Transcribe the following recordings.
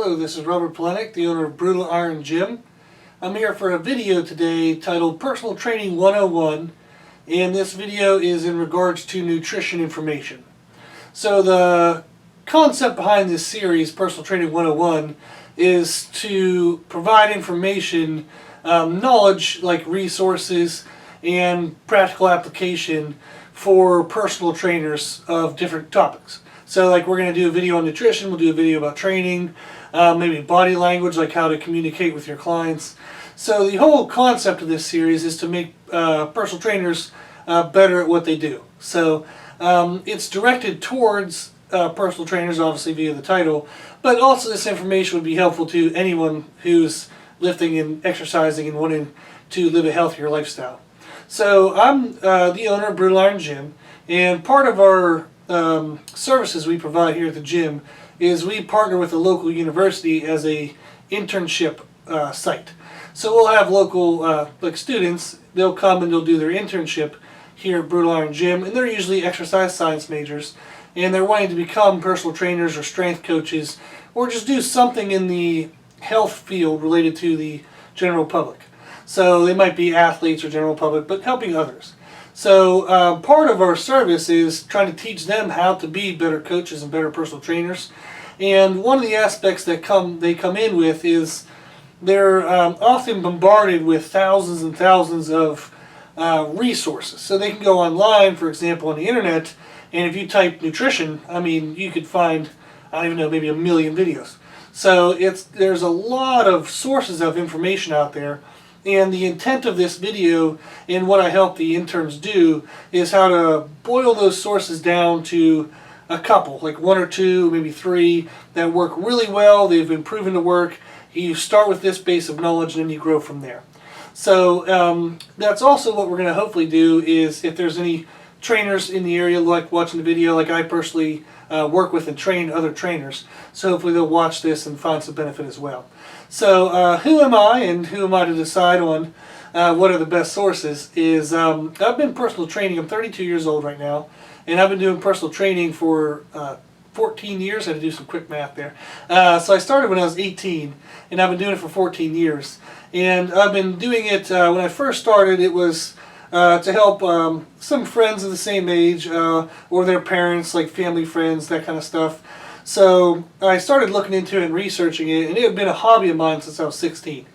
Hello, this is Robert Polenic, the owner of Brutal Iron Gym. I'm here for a video today titled Personal Training 101, and this video is in regards to nutrition information. So the concept behind this series, Personal Training 101, is to provide information, knowledge like resources and practical application for personal trainers of different topics. So like we're going to do a video on nutrition, we'll do a video about training, maybe body language, like how to communicate with your clients. So the whole concept of this series is to make personal trainers better at what they do. So it's directed towards personal trainers, obviously via the title, but also this information would be helpful to anyone who's lifting and exercising and wanting to live a healthier lifestyle. So I'm the owner of Brutal Iron Gym, and part of our services we provide here at the gym is we partner with a local university as a internship site. So we'll have local like students, they'll come and they'll do their internship here at Brutal Iron Gym, and they're usually exercise science majors, and they're wanting to become personal trainers or strength coaches or just do something in the health field related to the general public. So they might be athletes or general public, but helping others. So part of our service is trying to teach them how to be better coaches and better personal trainers. And one of the aspects that they come in with is they're often bombarded with thousands and thousands of resources. So they can go online, for example, on the internet, and if you type nutrition, I mean, you could find, I don't even know, maybe 1 million videos. So there's a lot of sources of information out there. And the intent of this video and what I help the interns do is how to boil those sources down to a couple, like 1 or 2, maybe 3, that work really well, they've been proven to work. You start with this base of knowledge and then you grow from there. So that's also what we're going to hopefully do is if there's any trainers in the area like watching the video, like I personally work with and train other trainers. So hopefully they'll watch this and find some benefit as well. So who am I and who am I to decide on what are the best sources is I've been personal training, I'm 32 years old right now, and I've been doing personal training for 14 years. I had to do some quick math there. So I started when I was 18 and I've been doing it for 14 years. And I've been doing it, when I first started it was to help some friends of the same age or their parents, like family friends, that kind of stuff. So I started looking into it and researching it, and it had been a hobby of mine since I was 16.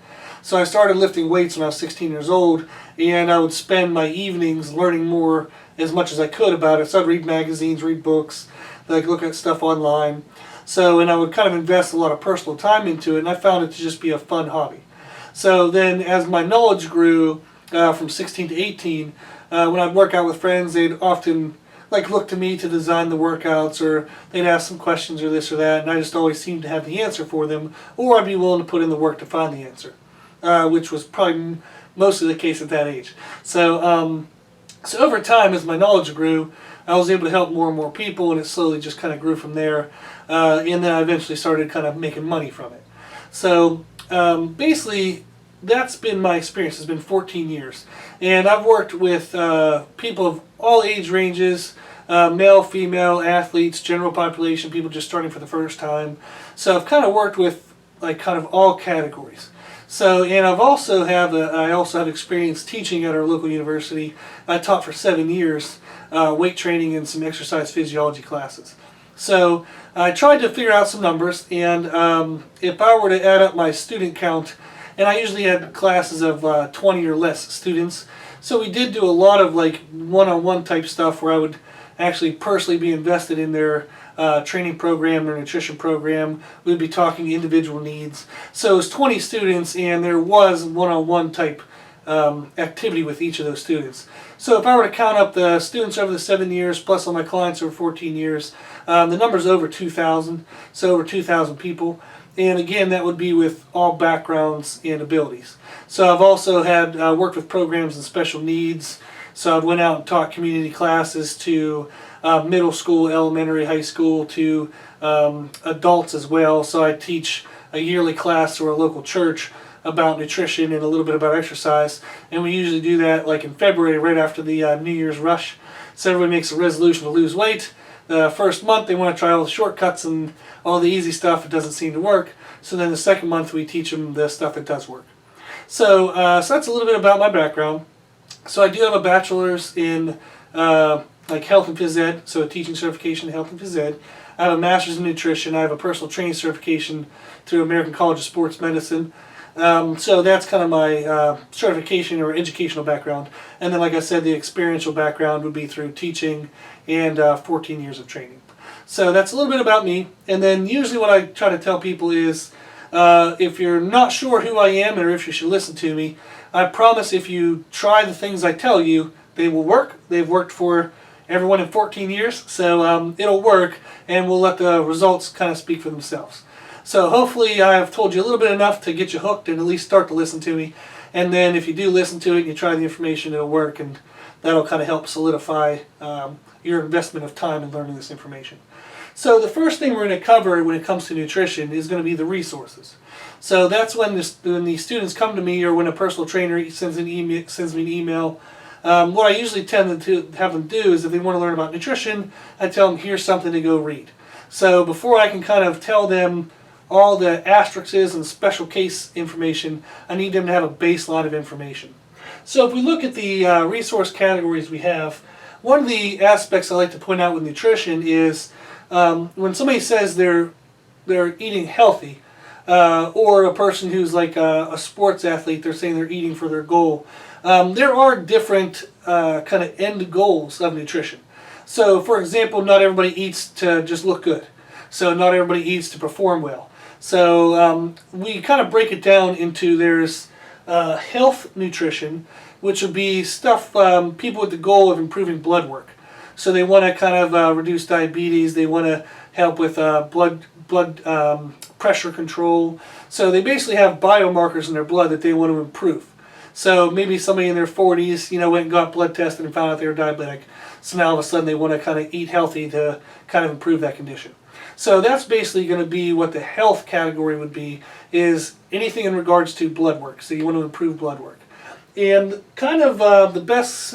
So I started lifting weights when I was 16 years old, and I would spend my evenings learning more as much as I could about it. So I'd read magazines, read books, like look at stuff online. So, and I would kind of invest a lot of personal time into it, and I found it to just be a fun hobby. So then as my knowledge grew from 16 to 18, when I'd work out with friends, they'd often look to me to design the workouts, or they'd ask some questions or this or that, and I just always seemed to have the answer for them, or I'd be willing to put in the work to find the answer, which was probably mostly the case at that age. So, so over time, as my knowledge grew, I was able to help more and more people, and it slowly just kind of grew from there, and then I eventually started kind of making money from it. So basically, that's been my experience. It's been 14 years. And I've worked with people of all age ranges, male, female, athletes, general population, people just starting for the first time. So I've kind of worked with kind of all categories. So, and I also have experience teaching at our local university. I taught for 7 years weight training and some exercise physiology classes. So I tried to figure out some numbers, and if I were to add up my student count, and I usually had classes of 20 or less students. So we did do a lot of one-on-one type stuff where I would actually personally be invested in their training program, their nutrition program. We'd be talking individual needs. So it was 20 students, and there was one-on-one type activity with each of those students. So if I were to count up the students over the 7 years plus all my clients over 14 years, the number's over 2,000. So over 2,000 people. And again, that would be with all backgrounds and abilities. So I've also had worked with programs and special needs. So I went out and taught community classes to middle school, elementary, high school, to adults as well. So I teach a yearly class to our local church about nutrition and a little bit about exercise. And we usually do that in February, right after the New Year's rush. So everybody makes a resolution to lose weight. The first month they want to try all the shortcuts and all the easy stuff that doesn't seem to work. So then the second month we teach them the stuff that does work. So that's a little bit about my background. So I do have a bachelor's in like health and phys ed, so a teaching certification in health and phys ed. I have a master's in nutrition. I have a personal training certification through American College of Sports Medicine. So that's kind of my certification or educational background. And then, like I said, the experiential background would be through teaching and 14 years of training. So that's a little bit about me. And then usually what I try to tell people is if you're not sure who I am or if you should listen to me, I promise if you try the things I tell you, they will work. They've worked for everyone in 14 years, so it'll work, and we'll let the results kind of speak for themselves. So hopefully I've told you a little bit enough to get you hooked and at least start to listen to me. And then if you do listen to it and you try the information, it'll work, and that'll kind of help solidify your investment of time in learning this information. So the first thing we're going to cover when it comes to nutrition is going to be the resources. So that's when the students come to me, or when a personal trainer sends me an email. What I usually tend to have them do is, if they want to learn about nutrition, I tell them, here's something to go read. So before I can kind of tell them all the asterisks and special case information, I need them to have a baseline of information. So if we look at the resource categories we have, one of the aspects I like to point out with nutrition is when somebody says they're eating healthy, or a person who's like a sports athlete, they're saying they're eating for their goal. There are different kind of end goals of nutrition. So for example, not everybody eats to just look good. So not everybody eats to perform well. So we kind of break it down into, there's health nutrition, which would be stuff, people with the goal of improving blood work. So they want to kind of reduce diabetes, they want to help with blood pressure control. So they basically have biomarkers in their blood that they want to improve. So maybe somebody in their 40s, went and got blood tested and found out they were diabetic. So now all of a sudden they want to kind of eat healthy to kind of improve that condition. So that's basically going to be what the health category would be, is anything in regards to blood work. So you want to improve blood work. And kind of the best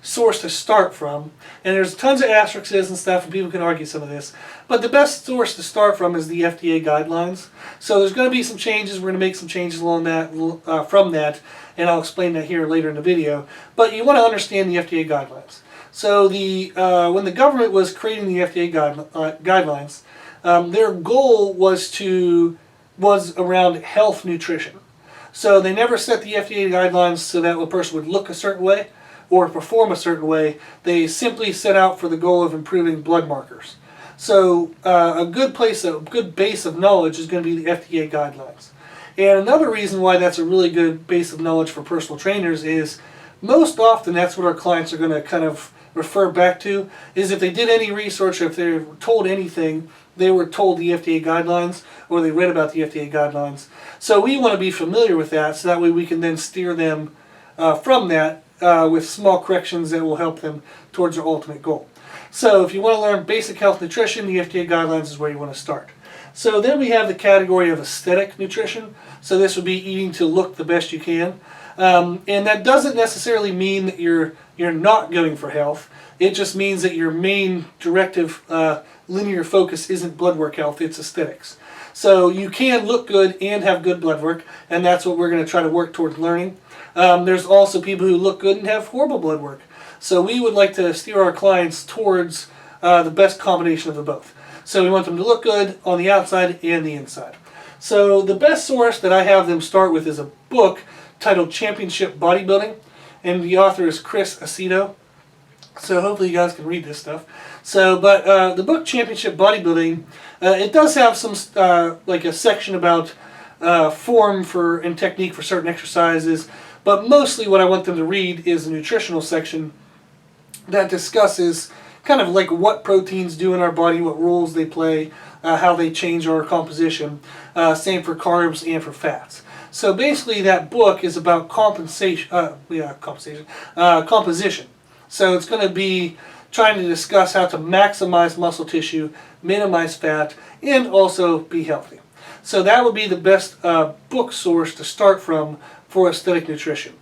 source to start from, and there's tons of asterisks and stuff, and people can argue some of this, but the best source to start from is the FDA guidelines. So there's going to be some changes. We're going to make some changes along that from that, and I'll explain that here later in the video. But you want to understand the FDA guidelines. So when the government was creating the FDA guidelines, their goal was around health nutrition. So they never set the FDA guidelines so that a person would look a certain way or perform a certain way. They simply set out for the goal of improving blood markers. So a good base of knowledge is going to be the FDA guidelines. And another reason why that's a really good base of knowledge for personal trainers is, most often that's what our clients are going to kind of refer back to, is if they did any research, or if they were told anything, they were told the FDA guidelines, or they read about the FDA guidelines. So we want to be familiar with that, so that way we can then steer them from that with small corrections that will help them towards their ultimate goal. So if you want to learn basic health nutrition, the FDA guidelines is where you want to start. So then we have the category of aesthetic nutrition. So this would be eating to look the best you can. And that doesn't necessarily mean that you're not going for health. It just means that your main directive, linear focus isn't blood work health, it's aesthetics. So you can look good and have good blood work, and that's what we're going to try to work towards learning. There's also people who look good and have horrible blood work. So we would like to steer our clients towards the best combination of the both. So we want them to look good on the outside and the inside. So the best source that I have them start with is a book titled Championship Bodybuilding, and the author is Chris Aceto. So hopefully you guys can read this stuff. So, but the book Championship Bodybuilding, it does have some like a section about form and technique for certain exercises, but mostly what I want them to read is the nutritional section that discusses kind of like what proteins do in our body, what roles they play, how they change our composition. Same for carbs and for fats. So basically that book is about composition. So it's going to be trying to discuss how to maximize muscle tissue, minimize fat, and also be healthy. So that would be the best book source to start from for aesthetic nutrition.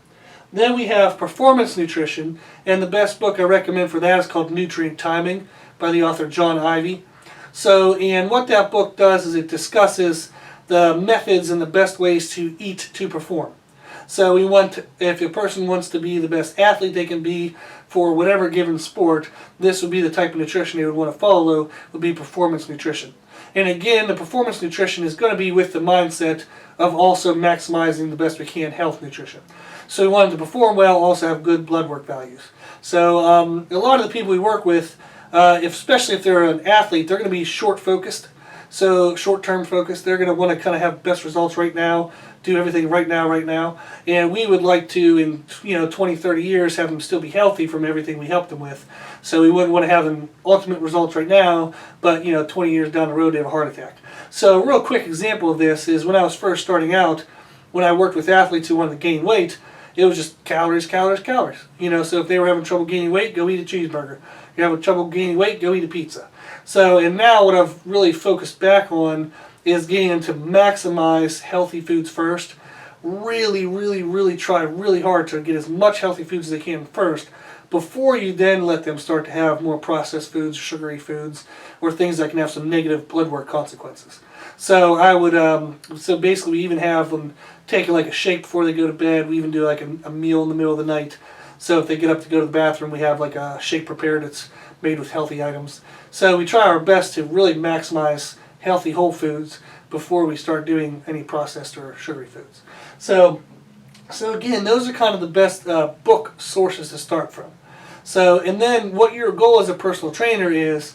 Then we have performance nutrition, and the best book I recommend for that is called Nutrient Timing by the author John Ivey. So, and what that book does is it discusses the methods and the best ways to eat to perform. So we want, if a person wants to be the best athlete they can be for whatever given sport, this would be the type of nutrition they would want to follow, would be performance nutrition. And again, the performance nutrition is going to be with the mindset of also maximizing the best we can health nutrition. So we want them to perform well, also have good blood work values. So a lot of the people we work with, especially if they're an athlete, they're going to be short focused. So short-term focused, they're going to want to kind of have best results right now, do everything right now. And we would like to, in 20, 30 years, have them still be healthy from everything we help them with. So we wouldn't want to have them ultimate results right now, but 20 years down the road they have a heart attack. So a real quick example of this is when I was first starting out, when I worked with athletes who wanted to gain weight, it was just calories, calories, calories. So if they were having trouble gaining weight, go eat a cheeseburger. You're having trouble gaining weight, go eat a pizza. So, and now what I've really focused back on is getting them to maximize healthy foods first. Really try really hard to get as much healthy foods as they can first, before you then let them start to have more processed foods, sugary foods, or things that can have some negative blood work consequences. So I would, so basically we even have them taking like a shake before they go to bed. We even do like a meal in the middle of the night. So if they get up to go to the bathroom, we have like a shake prepared that's made with healthy items. So we try our best to really maximize healthy whole foods before we start doing any processed or sugary foods. So again, those are kind of the best book sources to start from. So, and then what your goal as a personal trainer is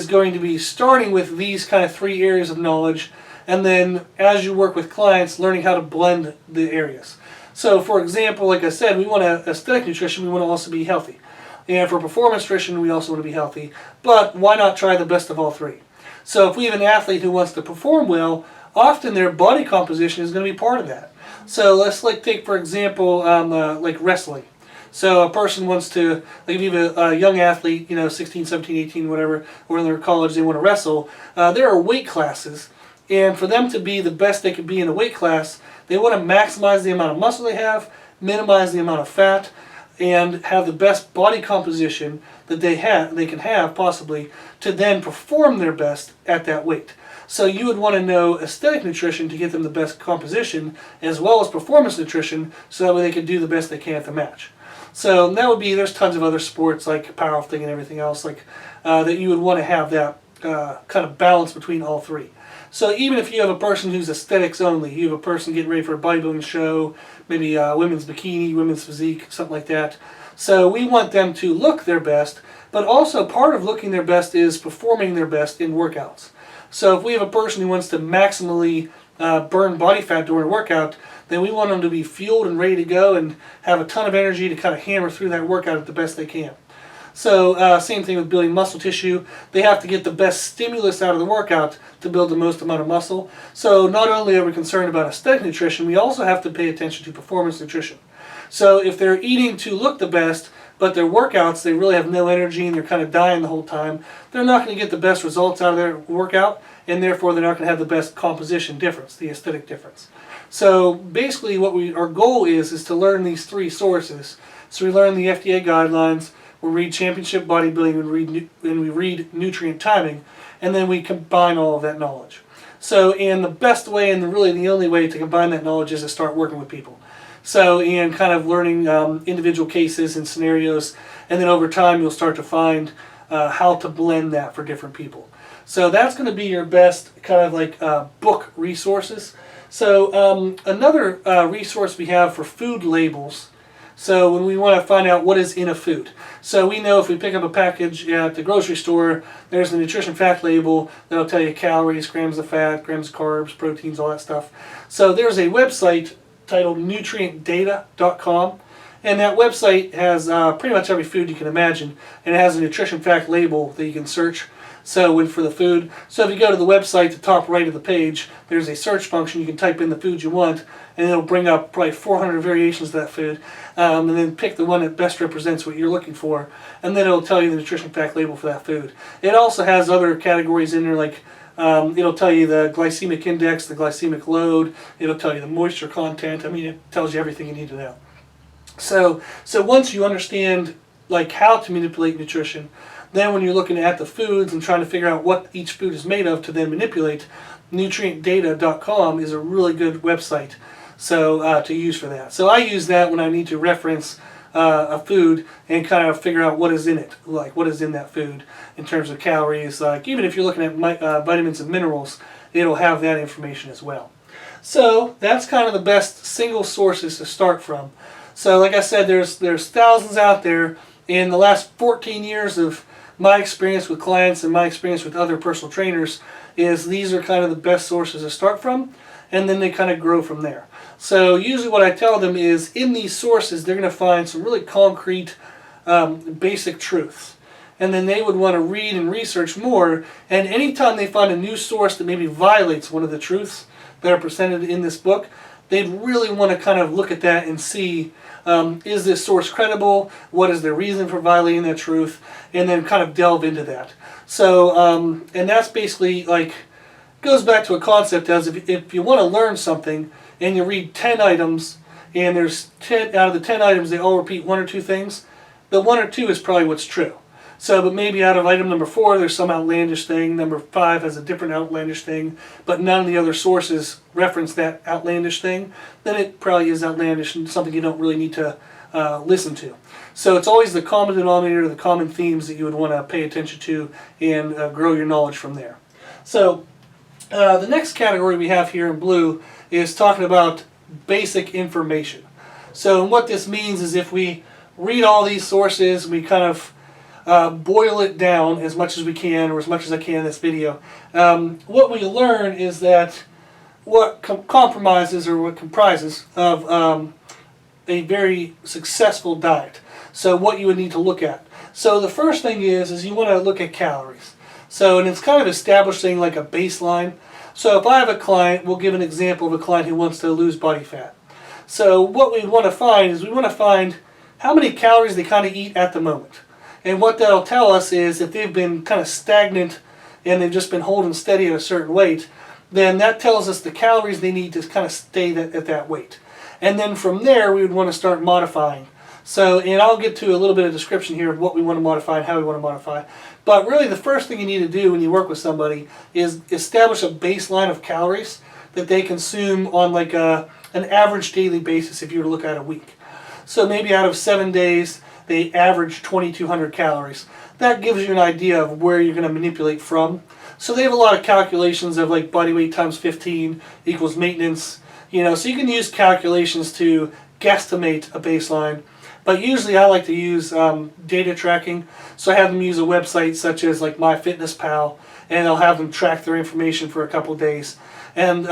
going to be starting with these kind of 3 areas of knowledge, and then as you work with clients, learning how to blend the areas. So for example, like I said, we want aesthetic nutrition, we want to also be healthy. And for performance nutrition, we also want to be healthy. But why not try the best of all three? So if we have an athlete who wants to perform well, often their body composition is going to be part of that. So let's take for example like wrestling. So a person wants to, like if you have a young athlete, 16, 17, 18, whatever, or in their college they want to wrestle, there are weight classes. And for them to be the best they can be in a weight class, they want to maximize the amount of muscle they have, minimize the amount of fat, and have the best body composition that they can have possibly to then perform their best at that weight. So you would want to know aesthetic nutrition to get them the best composition, as well as performance nutrition, so that way they can do the best they can at the match. So that would be, there's tons of other sports like powerlifting and everything else that you would want to have that kind of balance between all three. So even if you have a person who's aesthetics only, you have a person getting ready for a bodybuilding show, maybe women's bikini, women's physique, something like that. So we want them to look their best, but also part of looking their best is performing their best in workouts. So if we have a person who wants to maximally burn body fat during a workout, then we want them to be fueled and ready to go and have a ton of energy to kind of hammer through that workout at the best they can. So same thing with building muscle tissue. They have to get the best stimulus out of the workout to build the most amount of muscle. So not only are we concerned about aesthetic nutrition, we also have to pay attention to performance nutrition. So if they're eating to look the best, but their workouts, they really have no energy and they're kind of dying the whole time, they're not going to get the best results out of their workout, and therefore they're not going to have the best composition difference, the aesthetic difference. So basically what our goal is to learn these three sources. So we learn the FDA guidelines, we read Championship Bodybuilding, and we read Nutrient Timing, and then we combine all of that knowledge. So, and the best way, and really the only way to combine that knowledge is to start working with people. So, and kind of learning individual cases and scenarios, and then over time you'll start to find how to blend that for different people. So that's going to be your best kind of like book resources. So another resource we have for food labels. So when we want to find out what is in a food. So we know if we pick up a package at the grocery store, there's the nutrition fact label that'll tell you calories, grams of fat, grams of carbs, proteins, all that stuff. So there's a website titled nutrientdata.com, and that website has pretty much every food you can imagine, and it has a nutrition fact label that you can search. So for the food, so if you go to the website, the top right of the page, there's a search function. You can type in the food you want, and it'll bring up probably 400 variations of that food, and then pick the one that best represents what you're looking for, and then it'll tell you the nutrition fact label for that food. It also has other categories in there, like it'll tell you the glycemic index, the glycemic load, it'll tell you the moisture content. I mean, it tells you everything you need to know. So once you understand like how to manipulate nutrition, Then when you're looking at the foods and trying to figure out what each food is made of to then manipulate, nutrientdata.com is a really good website to use for that. So I use that when I need to reference a food and kind of figure out what is in it, like what is in that food in terms of calories. Like even if you're looking at vitamins and minerals, it'll have that information as well. So that's kind of the best single sources to start from. So like I said, there's thousands out there. In the last 14 years of my experience with clients and my experience with other personal trainers is these are kind of the best sources to start from, and then they kind of grow from there. So usually what I tell them is in these sources they're going to find some really concrete basic truths, and then they would want to read and research more, and anytime they find a new source that maybe violates one of the truths that are presented in this book, they'd really want to kind of look at that and see, is this source credible? What is their reason for violating that truth? And then kind of delve into that. So, and that's basically like, goes back to a concept as if you want to learn something and you read 10 items and there's 10 out of the 10 items they all repeat one or two things, the one or two is probably what's true. So, but maybe out of item number 4, there's some outlandish thing. Number 5 has a different outlandish thing, but none of the other sources reference that outlandish thing. Then it probably is outlandish and something you don't really need to listen to. So it's always the common denominator, the common themes that you would want to pay attention to and grow your knowledge from there. So the next category we have here in blue is talking about basic information. So what this means is if we read all these sources, we kind of boil it down as much as we can, or as much as I can in this video. What we learn is that what comprises of a very successful diet. So what you would need to look at. So the first thing is you want to look at calories. So, and it's kind of establishing like a baseline. So if I have a client, we'll give an example of a client who wants to lose body fat. So what we want to find is we want to find how many calories they kind of eat at the moment. And what that'll tell us is if they've been kind of stagnant and they've just been holding steady at a certain weight, then that tells us the calories they need to kind of stay at that weight. And then from there, we would want to start modifying. So, and I'll get to a little bit of description here of what we want to modify and how we want to modify. But really the first thing you need to do when you work with somebody is establish a baseline of calories that they consume on like an average daily basis if you were to look at a week. So maybe out of 7 days, they average 2,200 calories. That gives you an idea of where you're going to manipulate from. So they have a lot of calculations of like body weight times 15 equals maintenance. You know, so you can use calculations to guesstimate a baseline. But usually I like to use data tracking. So I have them use a website such as like MyFitnessPal, and I'll have them track their information for a couple of days. And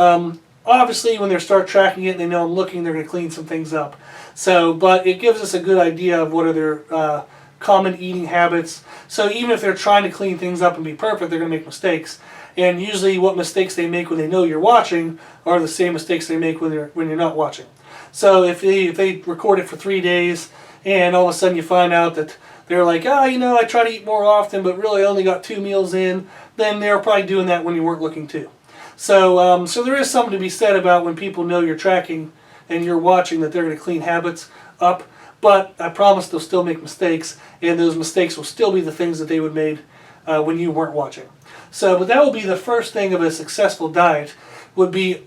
obviously when they start tracking it and they know I'm looking, they're going to clean some things up. So, but it gives us a good idea of what are their common eating habits. So even if they're trying to clean things up and be perfect, they're going to make mistakes. And usually what mistakes they make when they know you're watching are the same mistakes they make when you're not watching. So if they record it for 3 days and all of a sudden you find out that they're like, oh, you know, I try to eat more often, but really I only got 2 meals in, then they're probably doing that when you weren't looking too. So, so there is something to be said about when people know you're tracking and you're watching that they're going to clean habits up. But I promise they'll still make mistakes, and those mistakes will still be the things that they would made when you weren't watching. So, but that will be the first thing of a successful diet, would be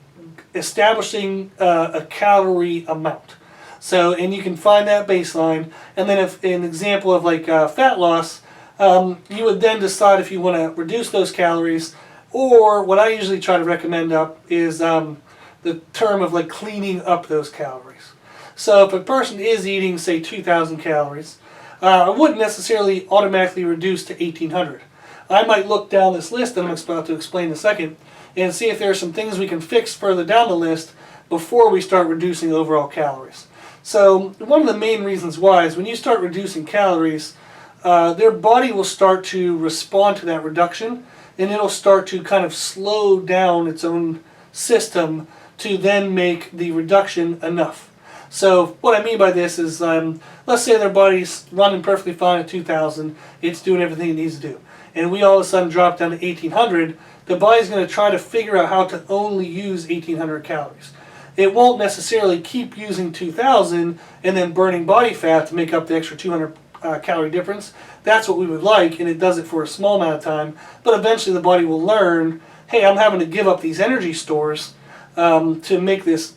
establishing a calorie amount. So, and you can find that baseline, and then if an example of like fat loss, you would then decide if you want to reduce those calories, or what I usually try to recommend up is the term of like cleaning up those calories. So if a person is eating, say, 2,000 calories, I wouldn't necessarily automatically reduce to 1,800. I might look down this list that I'm about to explain in a second and see if there are some things we can fix further down the list before we start reducing overall calories. So one of the main reasons why is when you start reducing calories, their body will start to respond to that reduction, and it'll start to kind of slow down its own system to then make the reduction enough. So what I mean by this is, let's say their body's running perfectly fine at 2,000, it's doing everything it needs to do, and we all of a sudden drop down to 1,800, the body's going to try to figure out how to only use 1,800 calories. It won't necessarily keep using 2,000 and then burning body fat to make up the extra 200 calorie difference. That's what we would like, and it does it for a small amount of time. But eventually the body will learn, hey, I'm having to give up these energy stores to make this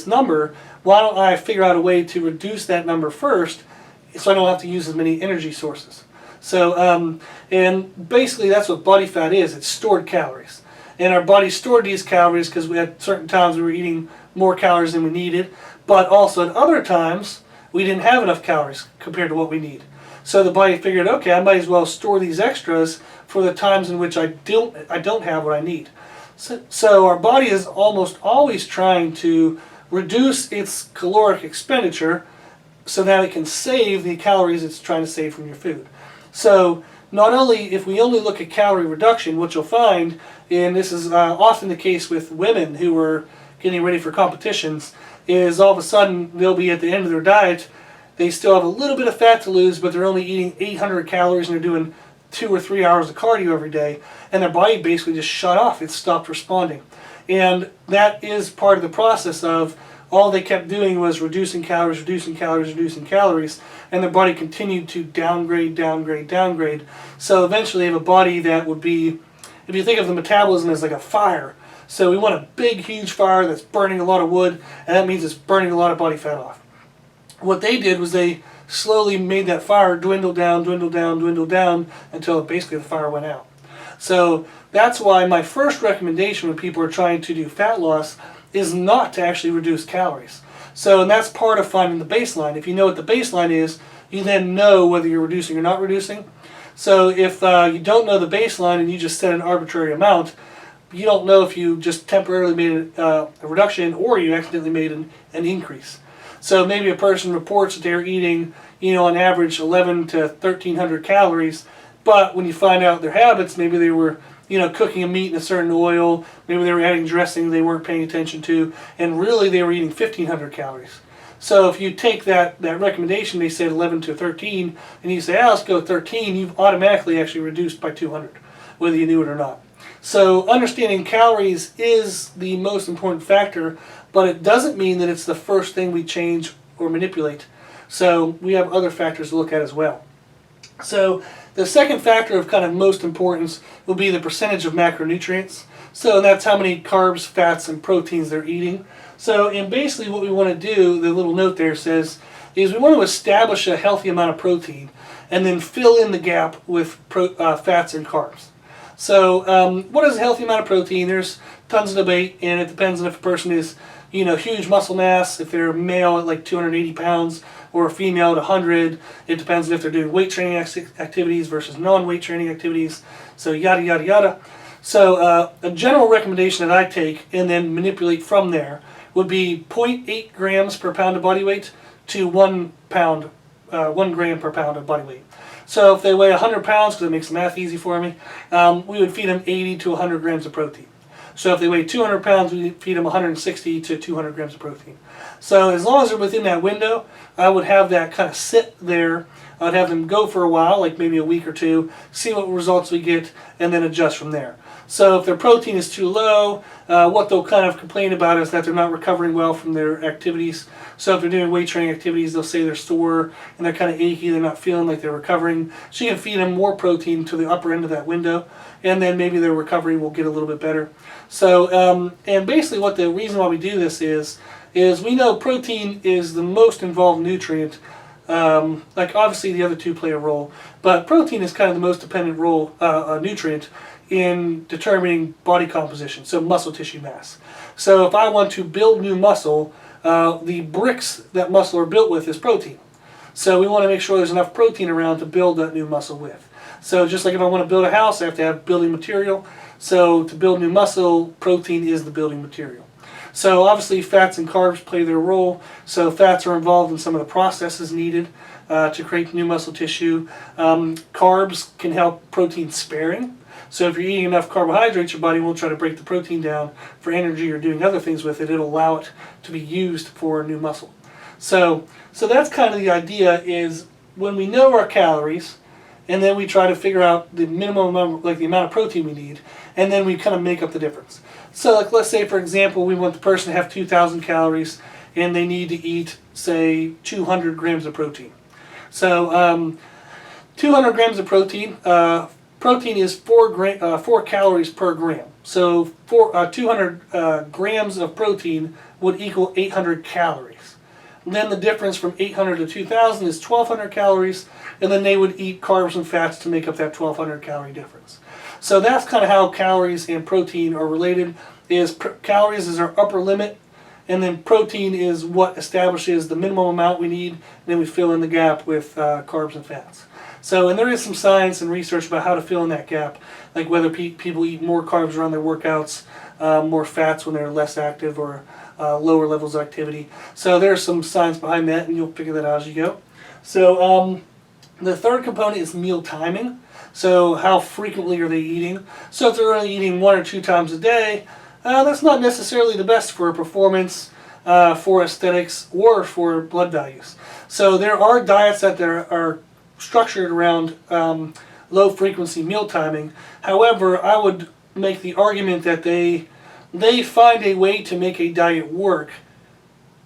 number. Why don't I figure out a way to reduce that number first, so I don't have to use as many energy sources? So, and basically that's what body fat is. It's stored calories. And our body stored these calories because we had certain times we were eating more calories than we needed, but also at other times we didn't have enough calories compared to what we need. So the body figured, okay, I might as well store these extras for the times in which I don't have what I need. So our body is almost always trying to reduce its caloric expenditure so that it can save the calories it's trying to save from your food. So not only, if we only look at calorie reduction, what you'll find, and this is often the case with women who are getting ready for competitions, is all of a sudden they'll be at the end of their diet, they still have a little bit of fat to lose, but they're only eating 800 calories and they're doing 2 or 3 hours of cardio every day, and their body basically just shut off. It stopped responding. And that is part of the process of all they kept doing was reducing calories, reducing calories, reducing calories, and their body continued to downgrade, downgrade, downgrade. So eventually they have a body that would be, if you think of the metabolism as like a fire, so we want a big, huge fire that's burning a lot of wood, and that means it's burning a lot of body fat off. What they did was they slowly made that fire dwindle down, dwindle down, dwindle down, until basically the fire went out. So that's why my first recommendation when people are trying to do fat loss is not to actually reduce calories. So, and that's part of finding the baseline. If you know what the baseline is, you then know whether you're reducing or not reducing. So if you don't know the baseline and you just set an arbitrary amount, you don't know if you just temporarily made a reduction or you accidentally made an increase. So maybe a person reports that they're eating, on average 11 to 1,300 calories, but when you find out their habits, maybe they were, cooking a meat in a certain oil, maybe they were adding dressing they weren't paying attention to, and really they were eating 1,500 calories. So if you take that recommendation, they said 11 to 13, and you say, let's go 13, you've automatically actually reduced by 200, whether you knew it or not. So understanding calories is the most important factor, but it doesn't mean that it's the first thing we change or manipulate. So we have other factors to look at as well. So the second factor of kind of most importance will be the percentage of macronutrients. So that's how many carbs, fats, and proteins they're eating. So, and basically what we want to do, the little note there says, is we want to establish a healthy amount of protein and then fill in the gap with fats and carbs. So what is a healthy amount of protein? There's tons of debate, and it depends on if a person is, huge muscle mass, if they're male at like 280 pounds, or a female at 100. It depends on if they're doing weight training activities versus non-weight training activities, so yada, yada, yada. So a general recommendation that I take and then manipulate from there would be 0.8 grams per pound of body weight to 1 gram per pound of body weight. So if they weigh 100 pounds, because it makes the math easy for me, we would feed them 80 to 100 grams of protein. So if they weigh 200 pounds, we feed them 160 to 200 grams of protein. So as long as they're within that window, I would have that kind of sit there. I'd have them go for a while, like maybe a week or two, see what results we get, and then adjust from there. So if their protein is too low, what they'll kind of complain about is that they're not recovering well from their activities. So if they're doing weight training activities, they'll say they're sore and they're kind of achy, they're not feeling like they're recovering. So you can feed them more protein to the upper end of that window, and then maybe their recovery will get a little bit better. So, and basically what the reason why we do this is we know protein is the most involved nutrient. Like obviously the other two play a role, but protein is kind of the most dependent role, nutrient in determining body composition, so muscle tissue mass. So if I want to build new muscle, the bricks that muscle are built with is protein. So we want to make sure there's enough protein around to build that new muscle with. So just like if I want to build a house, I have to have building material. So to build new muscle, protein is the building material. So obviously fats and carbs play their role. So fats are involved in some of the processes needed to create new muscle tissue. Carbs can help protein sparing. So if you're eating enough carbohydrates, your body won't try to break the protein down for energy or doing other things with it. It'll allow it to be used for new muscle. So that's kind of the idea, is when we know our calories, and then we try to figure out the minimum amount, like the amount of protein we need, and then we kind of make up the difference. So like let's say for example we want the person to have 2,000 calories and they need to eat say 200 grams of protein. So 200 grams of protein. Protein is 4 calories per gram. So 200 grams of protein would equal 800 calories. And then the difference from 800 to 2,000 is 1,200 calories, and then they would eat carbs and fats to make up that 1,200 calorie difference. So that's kind of how calories and protein are related. Calories is our upper limit, and then protein is what establishes the minimum amount we need, and then we fill in the gap with carbs and fats. So, and there is some science and research about how to fill in that gap, like whether people eat more carbs around their workouts, more fats when they're less active, or lower levels of activity. So there's some science behind that, and you'll figure that out as you go. So the third component is meal timing. So how frequently are they eating? So if they're only eating 1 or 2 times a day, that's not necessarily the best for performance, for aesthetics, or for blood values. So there are diets that are structured around low frequency meal timing. However, I would make the argument that they find a way to make a diet work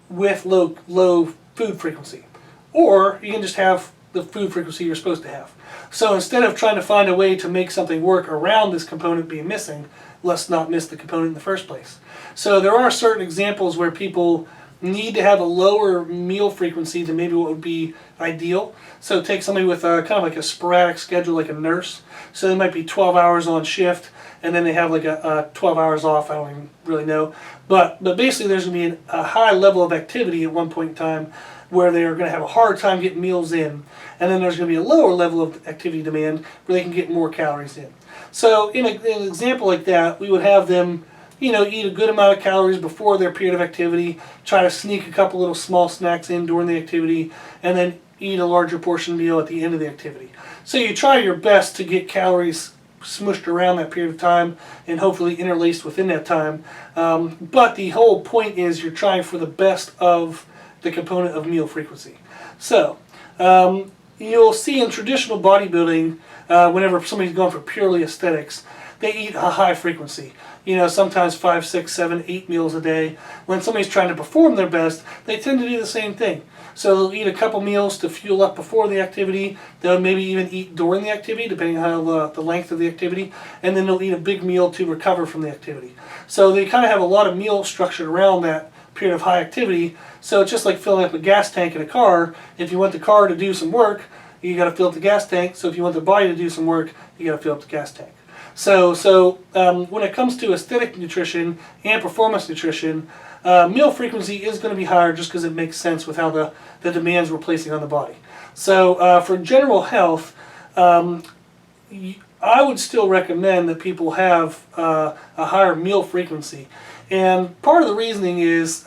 with low food frequency. Or you can just have the food frequency you're supposed to have. So instead of trying to find a way to make something work around this component being missing, let's not miss the component in the first place. So there are certain examples where people need to have a lower meal frequency than maybe what would be ideal. So take somebody with kind of like a sporadic schedule, like a nurse. So they might be 12 hours on shift, and then they have like a 12 hours off. I don't even really know. But basically there's going to be a high level of activity at one point in time where they are going to have a hard time getting meals in. And then there's going to be a lower level of activity demand where they can get more calories in. So in an example like that, we would have them eat a good amount of calories before their period of activity, try to sneak a couple little small snacks in during the activity, and then eat a larger portion meal at the end of the activity. So you try your best to get calories smushed around that period of time and hopefully interlaced within that time. But the whole point is you're trying for the best of the component of meal frequency. So you'll see in traditional bodybuilding, whenever somebody's going for purely aesthetics, they eat a high frequency. Sometimes 5, 6, 7, 8 meals a day. When somebody's trying to perform their best, they tend to do the same thing. So they'll eat a couple meals to fuel up before the activity. They'll maybe even eat during the activity, depending on how the length of the activity. And then they'll eat a big meal to recover from the activity. So they kind of have a lot of meals structured around that period of high activity. So it's just like filling up a gas tank in a car. If you want the car to do some work, you got to fill up the gas tank. So if you want the body to do some work, you got to fill up the gas tank. So when it comes to aesthetic nutrition and performance nutrition, meal frequency is going to be higher just because it makes sense with how the demands we're placing on the body. So for general health, I would still recommend that people have a higher meal frequency. And part of the reasoning is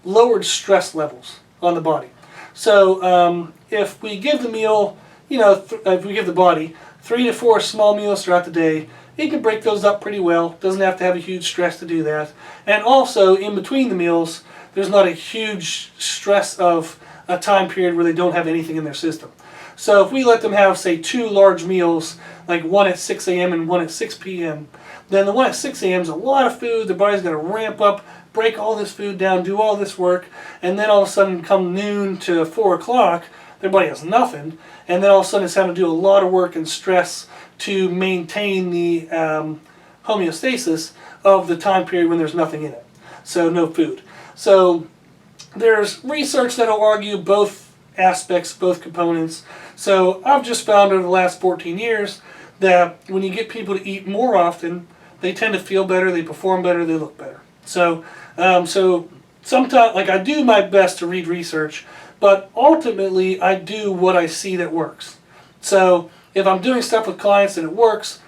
lowered stress levels on the body. So if we give the meal, if we give the body 3 to 4 small meals throughout the day, you can break those up pretty well. Doesn't have to have a huge stress to do that. And also, in between the meals, there's not a huge stress of a time period where they don't have anything in their system. So if we let them have, say, 2 large meals, like one at 6 a.m. and one at 6 p.m., then the one at 6 a.m. is a lot of food. The body's going to ramp up, break all this food down, do all this work, and then all of a sudden come noon to 4 o'clock, their body has nothing, and then all of a sudden it's having to do a lot of work and stress to maintain the homeostasis of the time period when there's nothing in it. So no food. So there's research that will argue both aspects, both components. So I've just found over the last 14 years that when you get people to eat more often, they tend to feel better, they perform better, they look better. So sometimes, I do my best to read research, but ultimately I do what I see that works. So if I'm doing stuff with clients and it works,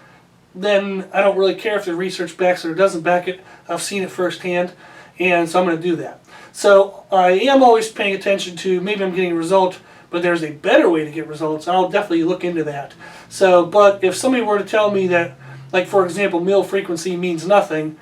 then I don't really care if the research backs it or doesn't back it. I've seen it firsthand, and so I'm going to do that. So I am always paying attention to, maybe I'm getting a result, but there's a better way to get results. I'll definitely look into that. So, but if somebody were to tell me that, like for example, meal frequency means nothing,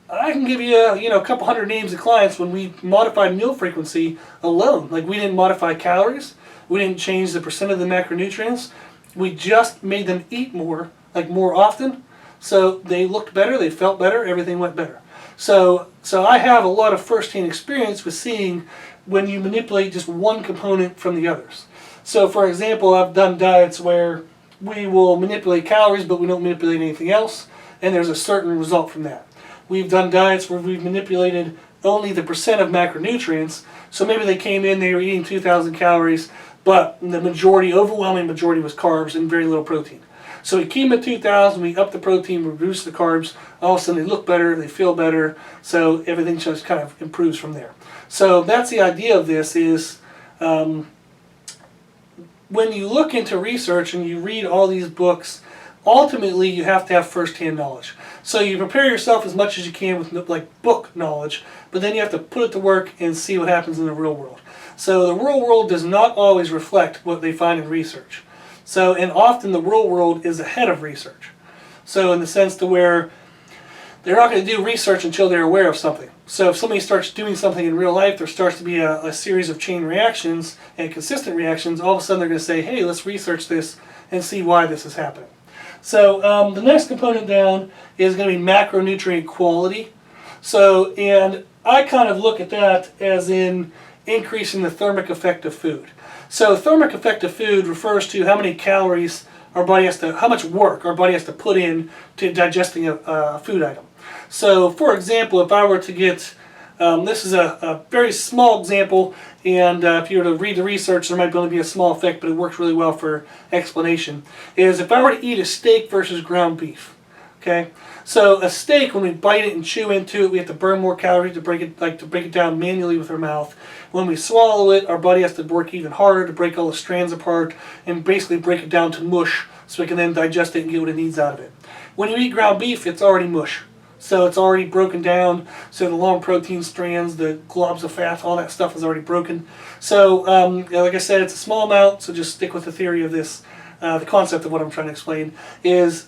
I can give you a couple hundred names of clients when we modified meal frequency alone. Like we didn't modify calories, we didn't change the percent of the macronutrients, we just made them eat more, like more often. So they looked better, they felt better, everything went better. So I have a lot of first-hand experience with seeing when you manipulate just one component from the others. So for example, I've done diets where we will manipulate calories, but we don't manipulate anything else, and there's a certain result from that. We've done diets where we've manipulated only the percent of macronutrients, so maybe they came in, they were eating 2,000 calories, but the majority, overwhelming majority, was carbs and very little protein. So we keep them at 2,000, we up the protein, we reduce the carbs, all of a sudden they look better, they feel better, so everything just kind of improves from there. So that's the idea of this is, when you look into research and you read all these books, ultimately you have to have first-hand knowledge. So you prepare yourself as much as you can with like book knowledge, but then you have to put it to work and see what happens in the real world. So the real world does not always reflect what they find in research. So, and often the real world is ahead of research. So in the sense to where they're not going to do research until they're aware of something. So if somebody starts doing something in real life, there starts to be a series of chain reactions and consistent reactions, all of a sudden they're going to say, hey, let's research this and see why this is happening. So the next component down is going to be macronutrient quality. So, and I kind of look at that as in increasing the thermic effect of food. So thermic effect of food refers to how many calories our body has to, how much work our body has to put in to digesting a food item. So for example, if I were to get, this is a very small example, and if you were to read the research, there might only be a small effect, but it works really well for explanation, is if I were to eat a steak versus ground beef. Okay, so a steak, when we bite it and chew into it, we have to burn more calories to break it down manually with our mouth. When we swallow it, our body has to work even harder to break all the strands apart and basically break it down to mush so we can then digest it and get what it needs out of it. When you eat ground beef, it's already mush. So it's already broken down, so the long protein strands, the globs of fat, all that stuff is already broken. So like I said, it's a small amount, so just stick with the theory of this. The concept of what I'm trying to explain is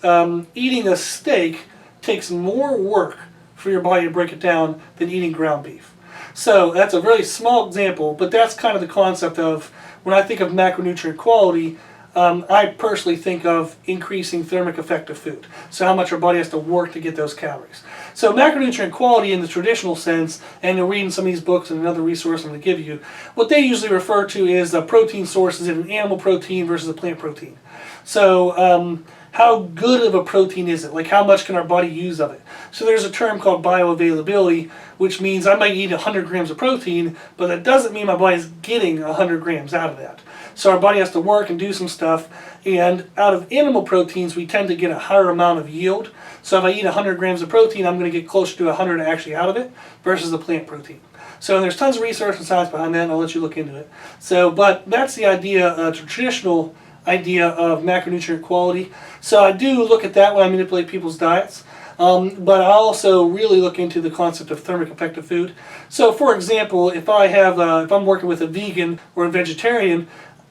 eating a steak takes more work for your body to break it down than eating ground beef. So that's a really small example, but that's kind of the concept of when I think of macronutrient quality. I personally think of increasing thermic effect of food. So how much our body has to work to get those calories. So macronutrient quality in the traditional sense, and you'll read in some of these books and another resource I'm going to give you, what they usually refer to is the protein sources in an animal protein versus a plant protein. So how good of a protein is it? Like how much can our body use of it? So there's a term called bioavailability, which means I might eat 100 grams of protein, but that doesn't mean my body's getting 100 grams out of that. So our body has to work and do some stuff, and out of animal proteins we tend to get a higher amount of yield. So if I eat 100 grams of protein, I'm going to get closer to 100 actually out of it versus the plant protein. So there's tons of research and science behind that, and I'll let you look into it. So, but that's the idea, the traditional idea of macronutrient quality. So I do look at that when I manipulate people's diets. But I also really look into the concept of thermic effect of food. So for example, if I'm working with a vegan or a vegetarian,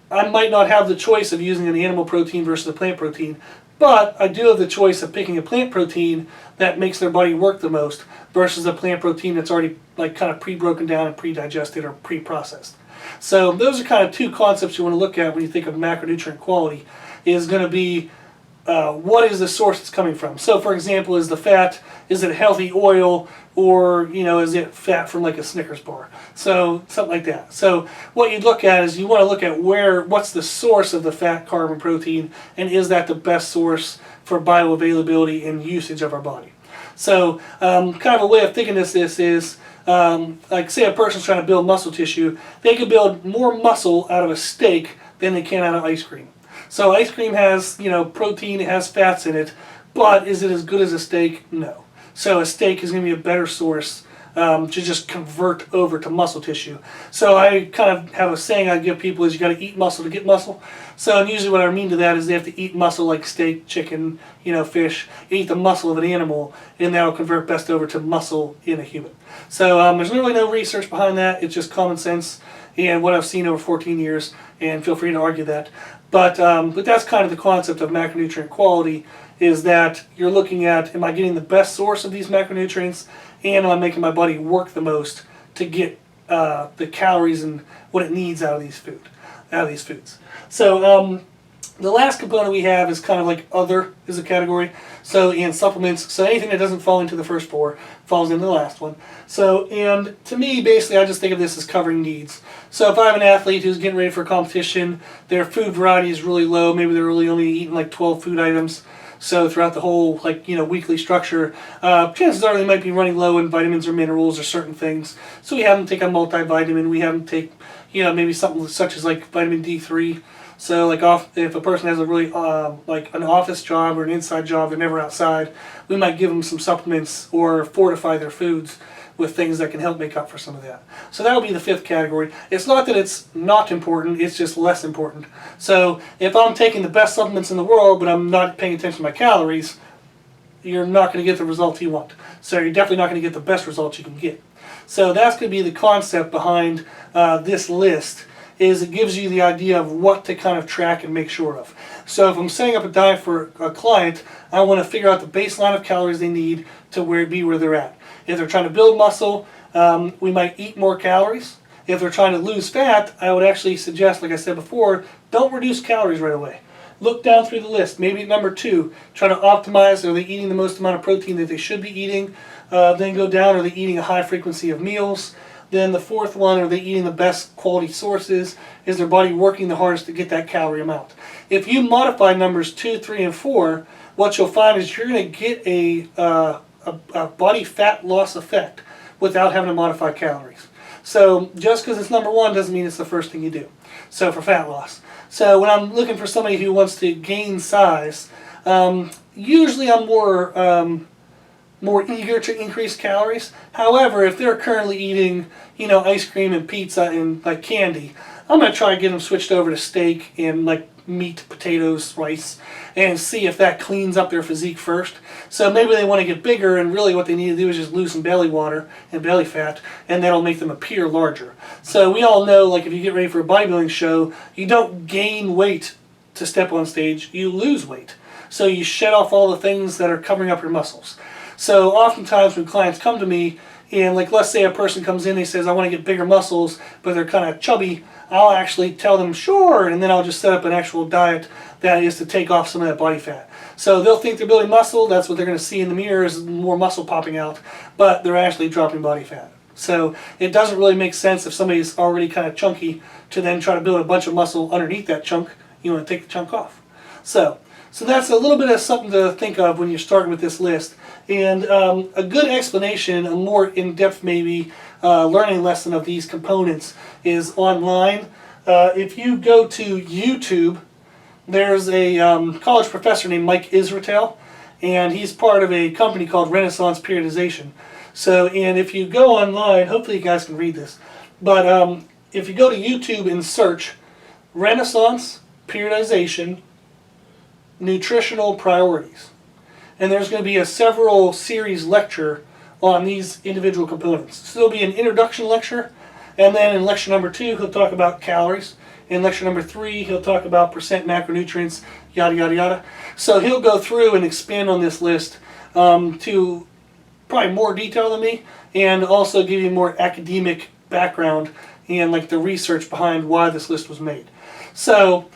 I might not have the choice of using an animal protein versus a plant protein, but I do have the choice of picking a plant protein that makes their body work the most versus a plant protein that's already like kind of pre-broken down and pre-digested or pre-processed. So those are kind of two concepts you want to look at when you think of macronutrient quality. Is going to be what is the source it's coming from. So for example, is the fat, is it a healthy oil, or is it fat from like a Snickers bar? So something like that. So what you look at is you want to look at what's the source of the fat, carb, and protein, and is that the best source for bioavailability and usage of our body. So kind of a way of thinking this is, like say a person's trying to build muscle tissue, they could build more muscle out of a steak than they can out of ice cream. So ice cream has, protein, it has fats in it, but is it as good as a steak? No. So a steak is going to be a better source to just convert over to muscle tissue. So I kind of have a saying I give people is you got to eat muscle to get muscle. So and usually what I mean to that is they have to eat muscle like steak, chicken, fish, eat the muscle of an animal, and that will convert best over to muscle in a human. So there's really no research behind that. It's just common sense and what I've seen over 14 years, and feel free to argue that. But that's kind of the concept of macronutrient quality, is that you're looking at, am I getting the best source of these macronutrients, and am I making my body work the most to get the calories and what it needs out of these foods. So The last component we have is kind of like other is a category. So, and supplements. So anything that doesn't fall into the first four falls into the last one. So, and to me, basically, I just think of this as covering needs. So if I have an athlete who's getting ready for a competition, their food variety is really low. Maybe they're really only eating like 12 food items. So throughout the whole weekly structure, chances are they might be running low in vitamins or minerals or certain things. So we have them take a multivitamin. We have them take maybe something such as like vitamin D3. So like if a person has a really like an office job or an inside job, they're never outside, we might give them some supplements or fortify their foods with things that can help make up for some of that. So that would be the fifth category. It's not that it's not important, it's just less important. So if I'm taking the best supplements in the world but I'm not paying attention to my calories, you're not going to get the results you want. So you're definitely not going to get the best results you can get. So that's going to be the concept behind this list, is it gives you the idea of what to kind of track and make sure of. So if I'm setting up a diet for a client, I want to figure out the baseline of calories they need to be where they're at. If they're trying to build muscle, we might eat more calories. If they're trying to lose fat, I would actually suggest, like I said before, don't reduce calories right away. Look down through the list. Maybe at number 2, try to optimize, are they eating the most amount of protein that they should be eating? Then go down, are they eating a high frequency of meals? Then the 4th one, are they eating the best quality sources? Is their body working the hardest to get that calorie amount? If you modify numbers 2, 3, and 4, what you'll find is you're going to get a body fat loss effect without having to modify calories. So just because it's number 1 doesn't mean it's the first thing you do. So for fat loss. So when I'm looking for somebody who wants to gain size, usually I'm more eager to increase calories. However, if they're currently eating, ice cream and pizza and like candy, I'm going to try to get them switched over to steak and like meat, potatoes, rice, and see if that cleans up their physique first. So maybe they want to get bigger, and really what they need to do is just lose some belly water and belly fat, and that'll make them appear larger. So we all know, like if you get ready for a bodybuilding show, you don't gain weight to step on stage, you lose weight. So you shed off all the things that are covering up your muscles. So oftentimes when clients come to me, and like let's say a person comes in and he says, I want to get bigger muscles, but they're kind of chubby, I'll actually tell them, sure, and then I'll just set up an actual diet that is to take off some of that body fat. So they'll think they're building muscle, that's what they're going to see in the mirror is more muscle popping out, but they're actually dropping body fat. So it doesn't really make sense if somebody's already kind of chunky to then try to build a bunch of muscle underneath that chunk. You want to take the chunk off. So that's a little bit of something to think of when you're starting with this list. And a good explanation, a more in-depth maybe learning lesson of these components is online. If you go to YouTube, there's a college professor named Mike Israetel, and he's part of a company called Renaissance Periodization. So, and if you go online, hopefully you guys can read this, but if you go to YouTube and search Renaissance Periodization Nutritional Priorities, and there's going to be a several series lecture on these individual components. So there'll be an introduction lecture, and then in lecture number 2 he'll talk about calories. In lecture number 3 he'll talk about percent macronutrients, yada yada yada. So he'll go through and expand on this list to probably more detail than me, and also give you more academic background and like the research behind why this list was made. So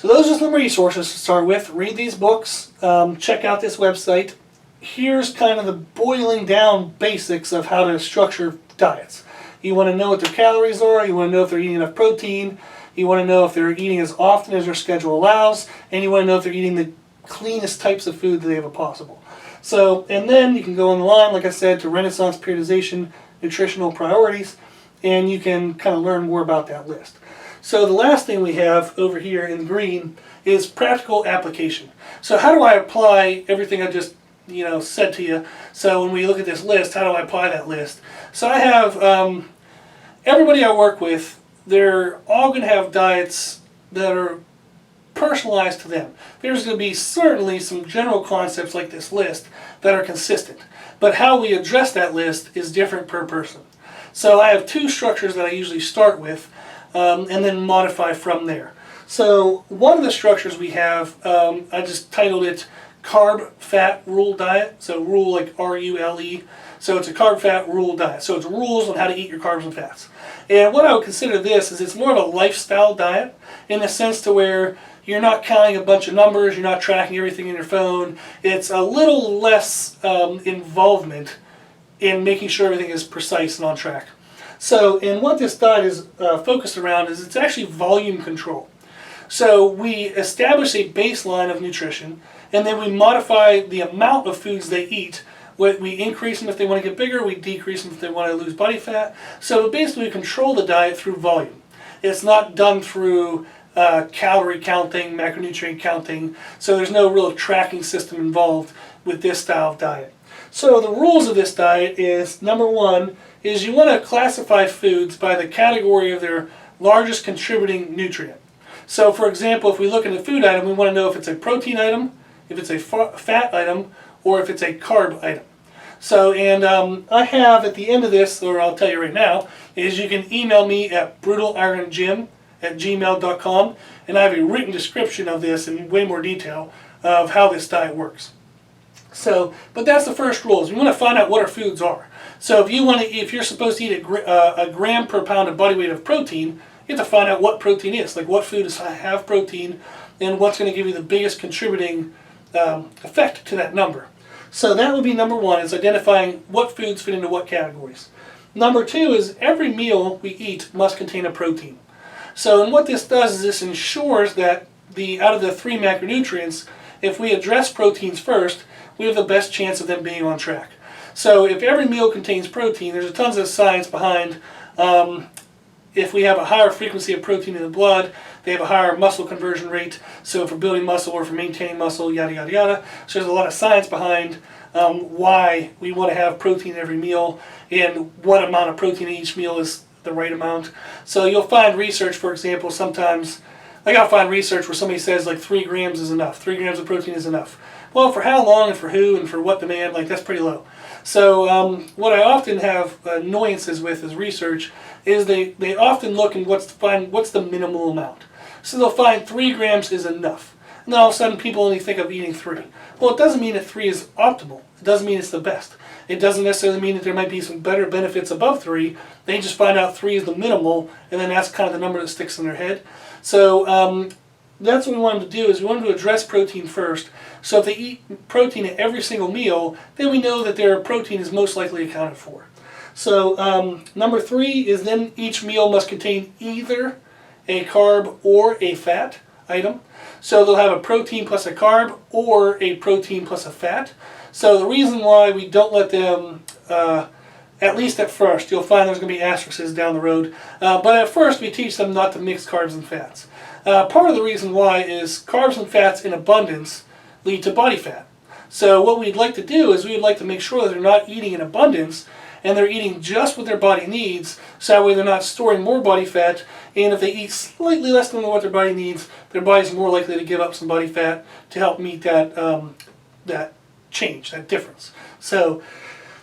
those are some resources to start with. Read these books, check out this website. Here's kind of the boiling down basics of how to structure diets. You want to know what their calories are, you want to know if they're eating enough protein, you want to know if they're eating as often as their schedule allows, and you want to know if they're eating the cleanest types of food that they have possible. So, and then you can go online, like I said, to Renaissance Periodization Nutritional Priorities, and you can kind of learn more about that list. So the last thing we have over here in green is practical application. So how do I apply everything I just said to you? So when we look at this list, how do I apply that list? So I have everybody I work with, they're all going to have diets that are personalized to them. There's going to be certainly some general concepts like this list that are consistent, but how we address that list is different per person. So I have 2 structures that I usually start with, and then modify from there. So one of the structures we have, I just titled it Carb Fat Rule Diet. So rule like R-U-L-E. So it's a carb fat rule diet. So it's rules on how to eat your carbs and fats. And what I would consider this is it's more of a lifestyle diet in the sense to where you're not counting a bunch of numbers, you're not tracking everything in your phone. It's a little less involvement in making sure everything is precise and on track. So, and what this diet is focused around is it's actually volume control. So we establish a baseline of nutrition, and then we modify the amount of foods they eat. We increase them if they want to get bigger, we decrease them if they want to lose body fat. So basically we control the diet through volume. It's not done through calorie counting, macronutrient counting, so there's no real tracking system involved with this style of diet. So the rules of this diet is, number one, is you want to classify foods by the category of their largest contributing nutrient. So for example, if we look at a food item, we want to know if it's a protein item, if it's a fat item, or if it's a carb item. So, and I have at the end of this, or I'll tell you right now, is you can email me at brutalirongym@gmail.com, and I have a written description of this in way more detail of how this diet works. So, but that's the first rule, is we want to find out what our foods are. So if you're supposed to eat a gram per pound of body weight of protein, you have to find out what protein is, like what foods have protein, and what's going to give you the biggest contributing effect to that number. So that would be number one, is identifying what foods fit into what categories. Number two is every meal we eat must contain a protein. So, and what this does is this ensures that out of the 3 macronutrients, if we address proteins first, we have the best chance of them being on track. So if every meal contains protein, there's tons of science behind if we have a higher frequency of protein in the blood, they have a higher muscle conversion rate. So for building muscle or for maintaining muscle, yada, yada, yada. So there's a lot of science behind why we want to have protein in every meal and what amount of protein in each meal is the right amount. So you'll find research, for example, sometimes, like I'll find research where somebody says like 3 grams is enough, 3 grams of protein is enough. Well, for how long and for who and for what demand, like that's pretty low. So what I often have annoyances with as research is they often look and find what's the minimal amount. So they'll find 3 grams is enough. And then all of a sudden people only think of eating 3. Well, it doesn't mean that 3 is optimal. It doesn't mean it's the best. It doesn't necessarily mean that there might be some better benefits above 3. They just find out 3 is the minimal, and then that's kind of the number that sticks in their head. So that's what we want them to do, is we want them to address protein first. So if they eat protein at every single meal, then we know that their protein is most likely accounted for. So number 3 is then each meal must contain either a carb or a fat item. So they'll have a protein plus a carb or a protein plus a fat. So the reason why we don't let them, at least at first, you'll find there's going to be asterisks down the road, but at first we teach them not to mix carbs and fats. Part of the reason why is carbs and fats in abundance lead to body fat. So what we'd like to do is we'd like to make sure that they're not eating in abundance and they're eating just what their body needs, so that way they're not storing more body fat, and if they eat slightly less than what their body needs, their body's more likely to give up some body fat to help meet that, that change, that difference. So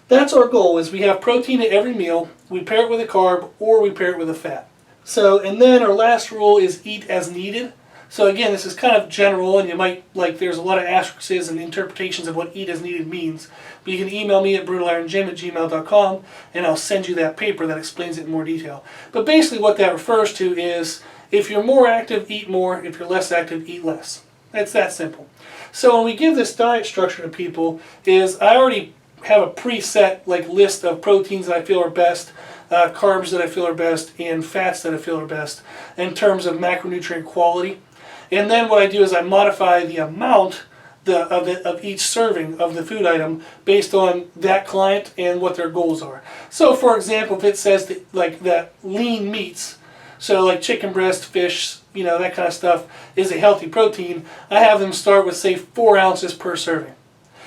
that's our goal, is we have protein at every meal, we pair it with a carb, or we pair it with a fat. So, and then our last rule is eat as needed. So again, this is kind of general, and you might, there's a lot of asterisks and interpretations of what eat as needed means. But you can email me at brutalirongym@gmail.com, and I'll send you that paper that explains it in more detail. But basically what that refers to is, if you're more active, eat more. If you're less active, eat less. It's that simple. So when we give this diet structure to people, is I already have a preset list of proteins that I feel are best, carbs that I feel are best, and fats that I feel are best in terms of macronutrient quality. And then what I do is I modify the amount of each serving of the food item based on that client and what their goals are. So for example, if it says that, that lean meats, so like chicken breast, fish, that kind of stuff is a healthy protein, I have them start with, say, 4 ounces per serving.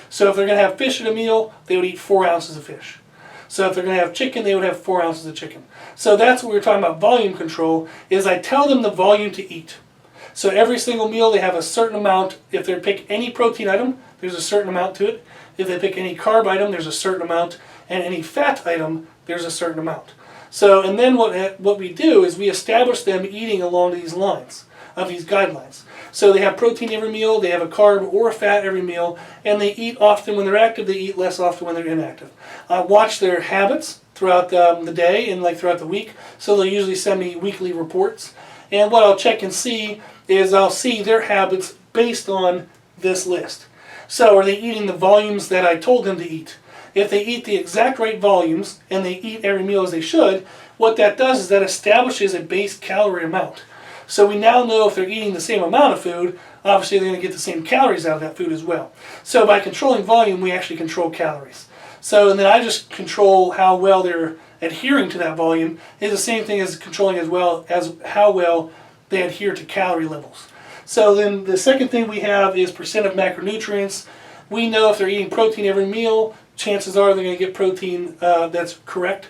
So if they're going to have fish at a meal, they would eat 4 ounces of fish. So if they're going to have chicken, they would have 4 ounces of chicken. So that's what we were talking about volume control, is I tell them the volume to eat. So every single meal they have a certain amount. If they pick any protein item, there's a certain amount to it. If they pick any carb item, there's a certain amount. And any fat item, there's a certain amount. So, and then what we do is we establish them eating along these lines, of these guidelines. So they have protein every meal, they have a carb or a fat every meal, and they eat often when they're active, they eat less often when they're inactive. Watch their habits throughout the day and throughout the week, so they'll usually send me weekly reports. And what I'll check and see is I'll see their habits based on this list. So are they eating the volumes that I told them to eat? If they eat the exact right volumes and they eat every meal as they should, what that does is that establishes a base calorie amount. So we now know if they're eating the same amount of food, obviously they're going to get the same calories out of that food as well. So by controlling volume, we actually control calories. So and then I just control how well they're adhering to that volume. Is the same thing as controlling as well as how well they adhere to calorie levels. So then the second thing we have is percent of macronutrients. We know if they're eating protein every meal, chances are they're going to get protein that's correct,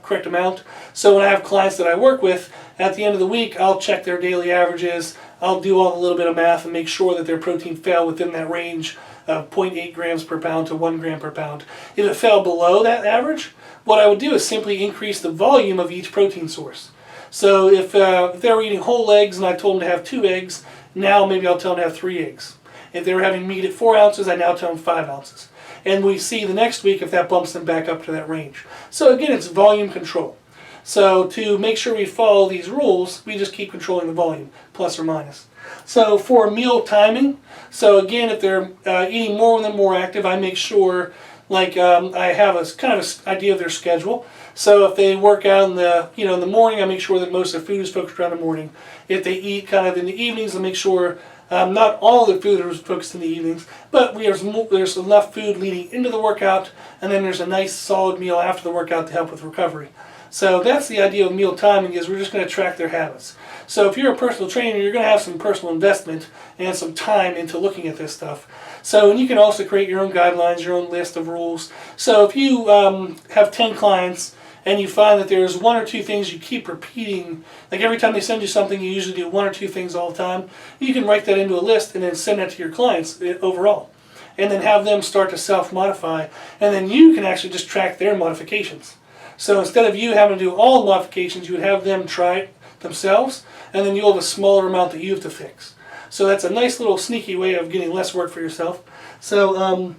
correct amount. So when I have clients that I work with, at the end of the week, I'll check their daily averages. I'll do all a little bit of math and make sure that their protein fell within that range of 0.8 grams per pound to 1 gram per pound. If it fell below that average, what I would do is simply increase the volume of each protein source. So if they were eating whole eggs and I told them to have 2 eggs, now maybe I'll tell them to have 3 eggs. If they were having meat at 4 ounces, I now tell them 5 ounces. And we see the next week if that bumps them back up to that range. So again, it's volume control. So to make sure we follow these rules, we just keep controlling the volume, plus or minus. So for meal timing, so again, if they're eating more when they're more active, I make sure, like I have a kind of an idea of their schedule. So if they work out in the in the morning, I make sure that most of their food is focused around the morning. If they eat kind of in the evenings, I make sure not all the food is focused in the evenings, but there's enough food leading into the workout, and then there's a nice solid meal after the workout to help with recovery. So that's the idea of meal timing, is we're just going to track their habits. So if you're a personal trainer, you're going to have some personal investment and some time into looking at this stuff. So and you can also create your own guidelines, your own list of rules. So if you have 10 clients and you find that there's 1 or 2 things you keep repeating, like every time they send you something, you usually do 1 or 2 things all the time, you can write that into a list and then send that to your clients overall. And then have them start to self-modify, and then you can actually just track their modifications. So instead of you having to do all the modifications, you would have them try it themselves, and then you'll have a smaller amount that you have to fix. So that's a nice little sneaky way of getting less work for yourself. So,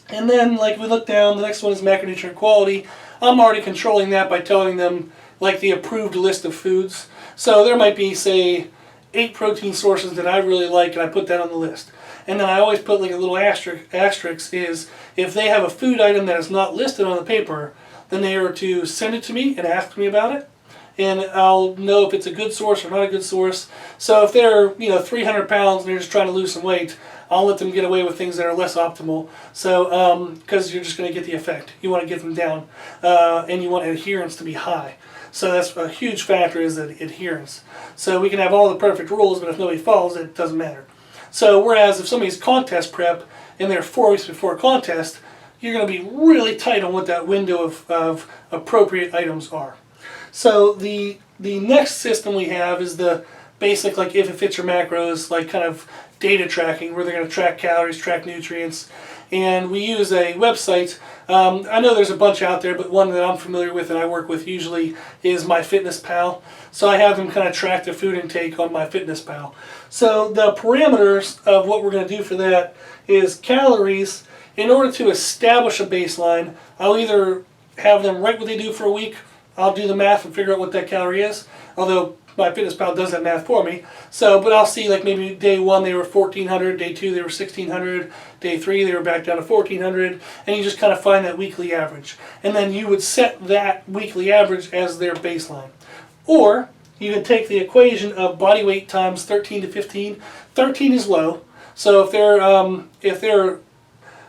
and then like we look down, the next one is macronutrient quality. I'm already controlling that by telling them like the approved list of foods. So there might be, say, 8 protein sources that I really like, and I put that on the list. And then I always put like a little asterisk is if they have a food item that is not listed on the paper, then they are to send it to me and ask me about it, and I'll know if it's a good source or not a good source. So if they're 300 pounds and they're just trying to lose some weight, I'll let them get away with things that are less optimal. So because you're just going to get the effect, you want to get them down, and you want adherence to be high. So that's a huge factor, is the adherence. So we can have all the perfect rules, but if nobody follows it, it doesn't matter. So whereas if somebody's contest prep and they're 4 weeks before a contest, you're going to be really tight on what that window of appropriate items are. So the next system we have is the basic, like if it fits your macros, like kind of data tracking, where they're going to track calories, track nutrients. And we use a website. I know there's a bunch out there, but one that I'm familiar with and I work with usually is MyFitnessPal. So I have them kind of track their food intake on MyFitnessPal. So the parameters of what we're going to do for that is calories. In order to establish a baseline, I'll either have them write what they do for a week, I'll do the math and figure out what that calorie is, although MyFitnessPal does that math for me. So, but I'll see like maybe day 1 they were 1,400, day 2 they were 1,600, day 3 they were back down to 1,400, and you just kind of find that weekly average. And then you would set that weekly average as their baseline. Or you can take the equation of body weight times 13 to 15. 13 is low, so if they're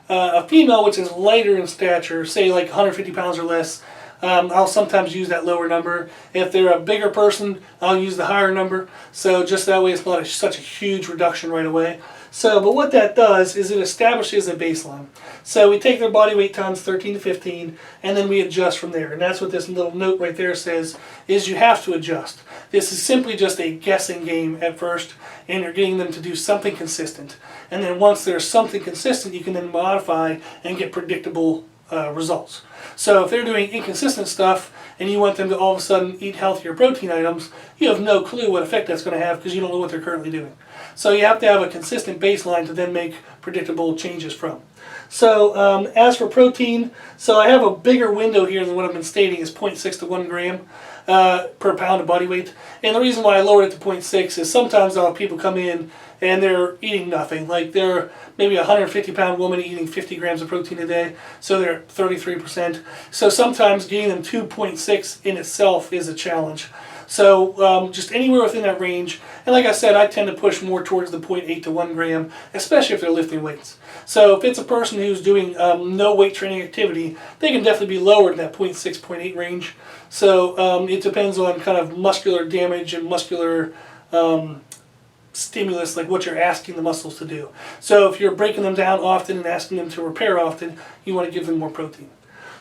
a female which is lighter in stature, say like 150 pounds or less, I'll sometimes use that lower number. If they're a bigger person, I'll use the higher number. So just that way it's not such a huge reduction right away. So, but what that does is it establishes a baseline. So we take their body weight times 13 to 15, and then we adjust from there. And that's what this little note right there says, is you have to adjust. This is simply just a guessing game at first, and you're getting them to do something consistent. And then once there's something consistent, you can then modify and get predictable results. So if they're doing inconsistent stuff and you want them to all of a sudden eat healthier protein items, you have no clue what effect that's going to have because you don't know what they're currently doing. So you have to have a consistent baseline to then make predictable changes from. So as for protein, so I have a bigger window here than what I've been stating is 0.6 to 1 gram per pound of body weight. And the reason why I lowered it to 0.6 is sometimes I'll have people come in and they're eating nothing. Like they're maybe a 150-pound woman eating 50 grams of protein a day, so they're at 33%. So sometimes getting them to 0.6 in itself is a challenge. So just anywhere within that range. And like I said, I tend to push more towards the 0.8 to 1 gram, especially if they're lifting weights. So if it's a person who's doing no weight training activity, they can definitely be lower in that 0.6, 0.8 range. So it depends on kind of muscular damage and muscular stimulus, like what you're asking the muscles to do. So if you're breaking them down often and asking them to repair often, you want to give them more protein.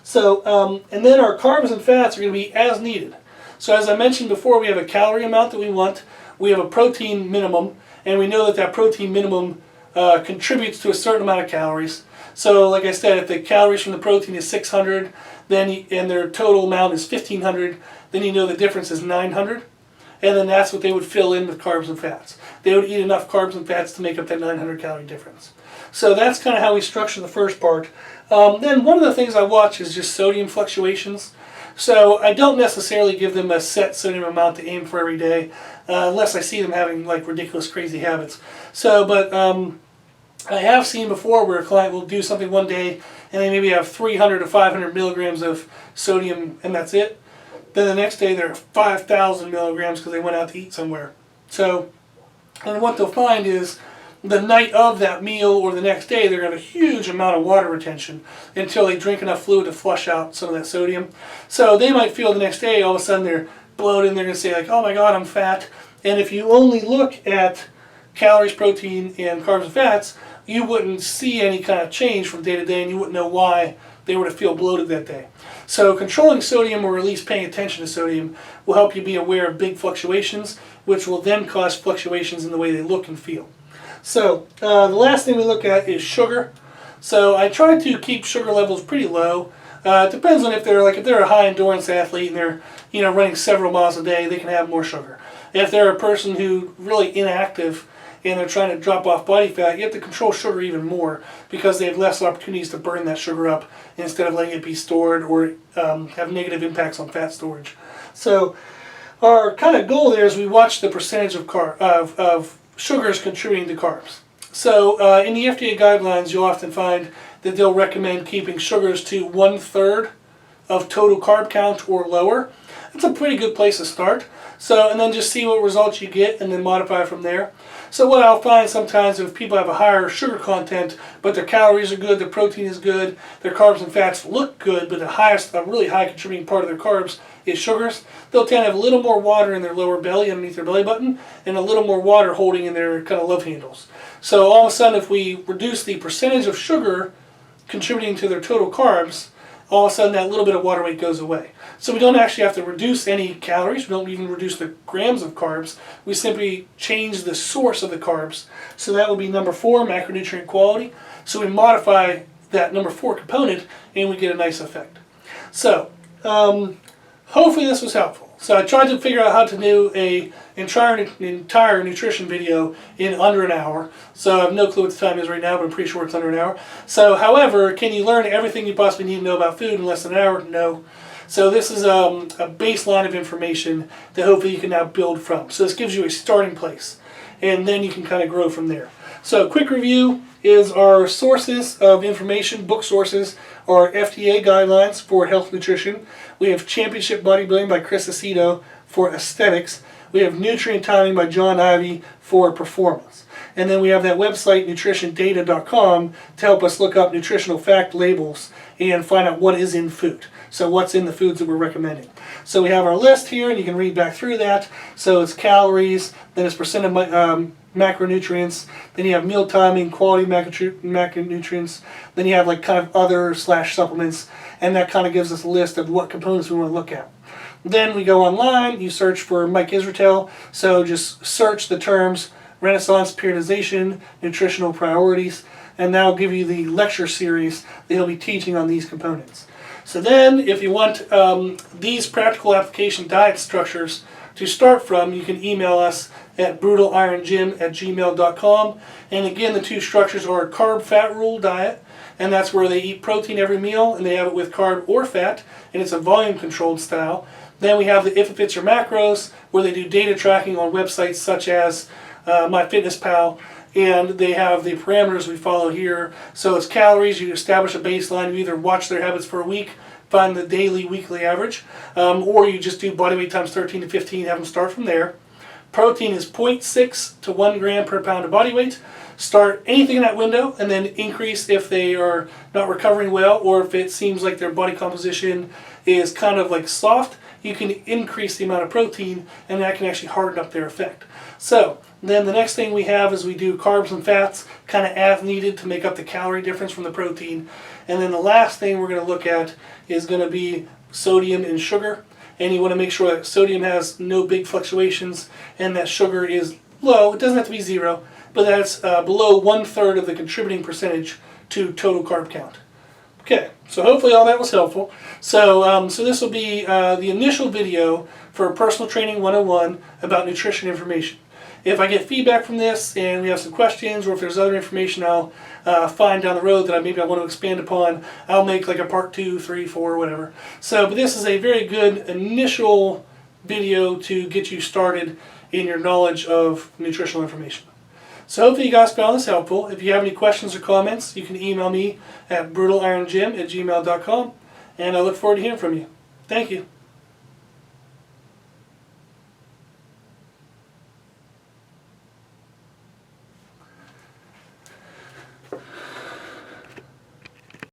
So, and then our carbs and fats are going to be as needed. So as I mentioned before, we have a calorie amount that we want, we have a protein minimum, and we know that that protein minimum contributes to a certain amount of calories. So like I said, if the calories from the protein is 600, then and their total amount is 1500, then you know the difference is 900. And then that's what they would fill in with carbs and fats. They would eat enough carbs and fats to make up that 900 calorie difference. So that's kind of how we structure the first part. Then one of the things I watch is just sodium fluctuations. So I don't necessarily give them a set sodium amount to aim for every day, unless I see them having like ridiculous crazy habits. So, but I have seen before where a client will do something one day and they maybe have 300 to 500 milligrams of sodium and that's it. Then the next day they're 5,000 milligrams because they went out to eat somewhere. So, and what they'll find is the night of that meal or the next day they're going to have a huge amount of water retention until they drink enough fluid to flush out some of that sodium. So they might feel the next day all of a sudden they're bloated and they're going to say like, oh my god, I'm fat. And if you only look at calories, protein, and carbs and fats, you wouldn't see any kind of change from day to day and you wouldn't know why they were to feel bloated that day. So controlling sodium, or at least paying attention to sodium, will help you be aware of big fluctuations, which will then cause fluctuations in the way they look and feel. So the last thing we look at is sugar. So I try to keep sugar levels pretty low. It depends on if they're a high endurance athlete and they're running several miles a day, they can have more sugar. If they're a person who really inactive and they're trying to drop off body fat, you have to control sugar even more because they have less opportunities to burn that sugar up instead of letting it be stored or have negative impacts on fat storage. So our kind of goal there is we watch the percentage of sugars contributing to carbs. So in the FDA guidelines, you'll often find that they'll recommend keeping sugars to 1/3 of total carb count or lower. It's a pretty good place to start. So, and then just see what results you get and then modify from there. So what I'll find sometimes if people have a higher sugar content, but their calories are good, their protein is good, their carbs and fats look good, but a really high contributing part of their carbs is sugars, they'll tend to have a little more water in their lower belly underneath their belly button and a little more water holding in their kind of love handles. So all of a sudden if we reduce the percentage of sugar contributing to their total carbs, all of a sudden that little bit of water weight goes away. So we don't actually have to reduce any calories, we don't even reduce the grams of carbs, we simply change the source of the carbs. So that would be number 4, macronutrient quality. So we modify that number 4 component and we get a nice effect. So hopefully this was helpful. So I tried to figure out how to do an entire nutrition video in under an hour. So I have no clue what the time is right now, but I'm pretty sure it's under an hour. So however, can you learn everything you possibly need to know about food in less than an hour? No. So this is a baseline of information that hopefully you can now build from. So this gives you a starting place, and then you can kind of grow from there. So a quick review is our sources of information, book sources, are FDA guidelines for health nutrition. We have Championship Bodybuilding by Chris Aceto for aesthetics. We have Nutrient Timing by John Ivey for performance. And then we have that website, nutritiondata.com, to help us look up nutritional fact labels and find out what is in food. So what's in the foods that we're recommending. So we have our list here, and you can read back through that. So it's calories, then it's percent of macronutrients, then you have meal timing, quality macronutrients, then you have like kind of other / supplements, and that kind of gives us a list of what components we want to look at. Then we go online, you search for Mike Israetel, so just search the terms Renaissance Periodization, Nutritional Priorities, and that'll give you the lecture series that he'll be teaching on these components. So then, if you want these practical application diet structures to start from, you can email us at brutalironGym@gmail.com. And again, the two structures are a carb-fat rule diet, and that's where they eat protein every meal, and they have it with carb or fat, and it's a volume-controlled style. Then we have the If It Fits Your Macros, where they do data tracking on websites such as MyFitnessPal, and they have the parameters we follow here. So it's calories, you establish a baseline, you either watch their habits for a week, find the daily, weekly average, or you just do body weight times 13 to 15, have them start from there. Protein is 0.6 to 1 gram per pound of body weight. Start anything in that window and then increase if they are not recovering well, or if it seems like their body composition is kind of like soft, you can increase the amount of protein, and that can actually harden up their effect. So then the next thing we have is we do carbs and fats kind of as needed to make up the calorie difference from the protein. And then the last thing we're going to look at is going to be sodium and sugar. And you want to make sure that sodium has no big fluctuations and that sugar is low. It doesn't have to be zero, but that's below 1/3 of the contributing percentage to total carb count. Okay, so hopefully all that was helpful. So this will be the initial video for Personal Training 101 about nutrition information. If I get feedback from this and we have some questions, or if there's other information I'll find down the road that maybe I want to expand upon, I'll make like a part 2, 3, 4, whatever. But this is a very good initial video to get you started in your knowledge of nutritional information. So hopefully you guys found this helpful. If you have any questions or comments, you can email me at brutalironGym@gmail.com, and I look forward to hearing from you. Thank you.